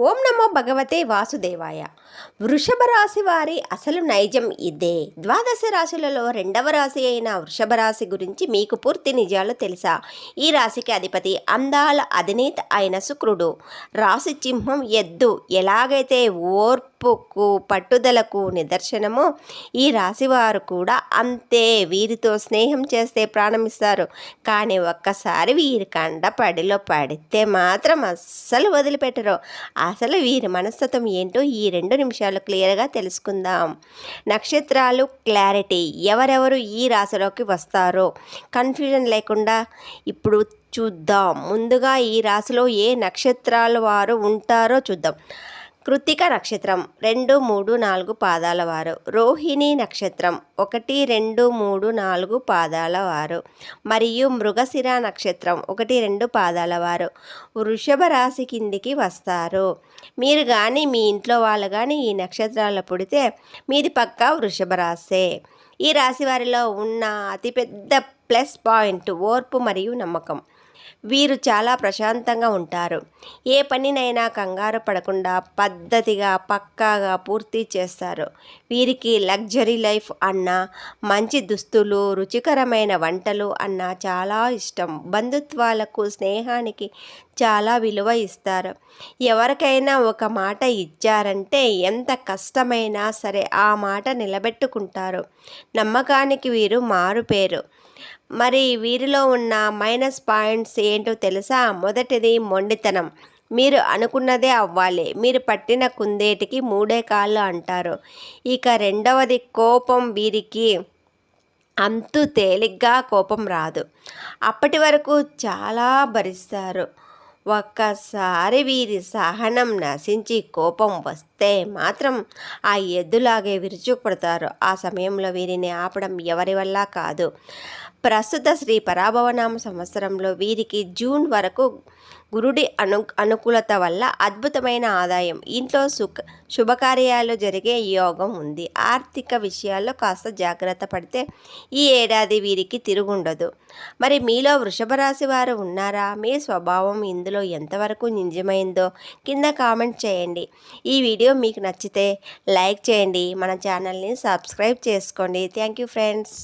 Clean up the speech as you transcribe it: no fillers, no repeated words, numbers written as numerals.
ఓం నమో భగవతే వాసుదేవాయ. వృషభ రాశి వారి అసలు నైజం ఇదే. ద్వాదశ రాశులలో రెండవ రాశి అయిన వృషభ రాశి గురించి మీకు పూర్తి నిజాలు తెలుసా? ఈ రాశికి అధిపతి అందాల అధినేత అయిన శుక్రుడు. రాశి చింహం ఎద్దు. ఎలాగైతే ఓర్పుకు పట్టుదలకు నిదర్శనమో ఈ రాశివారు కూడా అంతే. వీరితో స్నేహం చేస్తే ప్రాణమిస్తారు, కానీ ఒక్కసారి వీరి కండ పడిలో పడితే మాత్రం అస్సలు వదిలిపెట్టరు. అసలు వీరి మనస్తత్వం ఏంటో ఈ 2 నిమిషాలు క్లియర్గా తెలుసుకుందాం. నక్షత్రాలు క్లారిటీ. ఎవరెవరు ఈ రాశిలోకి వస్తారో కన్ఫ్యూజన్ లేకుండా ఇప్పుడు చూద్దాం. ముందుగా ఈ రాశిలో ఏ నక్షత్రాల వారు ఉంటారో చూద్దాం. కృత్తిక నక్షత్రం 2, 3, 4 పాదాల వారు. రోహిణి నక్షత్రం 1, 2, 3, 4 పాదాల వారు మరియు మృగశిర నక్షత్రం 1, 2 పాదాల వారు వృషభ రాశి కిందికి వస్తారు. మీరు కానీ మీ ఇంట్లో వాళ్ళు కానీ ఈ నక్షత్రాల్లో పుడితే మీది పక్కా వృషభ రాశే. ఈ రాశి వారిలో ఉన్న అతిపెద్ద ప్లస్ పాయింట్ ఓర్పు మరియు నమ్మకం. వీరు చాలా ప్రశాంతంగా ఉంటారు. ఏ పనినైనా కంగారు పడకుండా పద్ధతిగా పక్కాగా పూర్తి చేస్తారు. వీరికి లగ్జరీ లైఫ్ అన్నా, మంచి దుస్తులు, రుచికరమైన వంటలు అన్నా చాలా ఇష్టం. బంధుత్వాలకు, స్నేహానికి చాలా విలువ ఇస్తారు. ఎవరికైనా ఒక మాట ఇచ్చారంటే ఎంత కష్టమైనా సరే ఆ మాట నిలబెట్టుకుంటారు. నమ్మకానికి వీరు మారుపేరు. మరి వీరిలో ఉన్న మైనస్ పాయింట్స్ ఏంటో తెలుసా? మొదటిది మొండితనం. మీరు అనుకున్నదే అవ్వాలి. మీరు పట్టిన కుందేటికి 3 కాళ్ళు అంటారు. ఇక రెండవది కోపం. వీరికి అంతు తేలిగ్గా కోపం రాదు. అప్పటి వరకు చాలా భరిస్తారు. ఒక్కసారి వీరి సహనం నశించి కోపం వస్తే మాత్రం ఆ ఎద్దులాగే విరుచుకుపడతారు. ఆ సమయంలో వీరిని ఆపడం ఎవరి వల్ల కాదు. ప్రస్తుత శ్రీ పరాభవనామ సంవత్సరంలో వీరికి జూన్ వరకు గురుడి అనుకూలత వల్ల అద్భుతమైన ఆదాయం, ఇంట్లో శుభకార్యాలు జరిగే యోగం ఉంది. ఆర్థిక విషయాల్లో కాస్త జాగ్రత్త పడితే ఈ ఏడాది వీరికి తిరుగుండదు. మరి మీలో వృషభ రాశి వారు ఉన్నారా? మీ స్వభావం ఇందులో ఎంతవరకు నిజమైందో కింద కామెంట్ చేయండి. ఈ వీడియో మీకు నచ్చితే లైక్ చేయండి. మన ఛానల్ని సబ్స్క్రైబ్ చేసుకోండి. Thank you friends.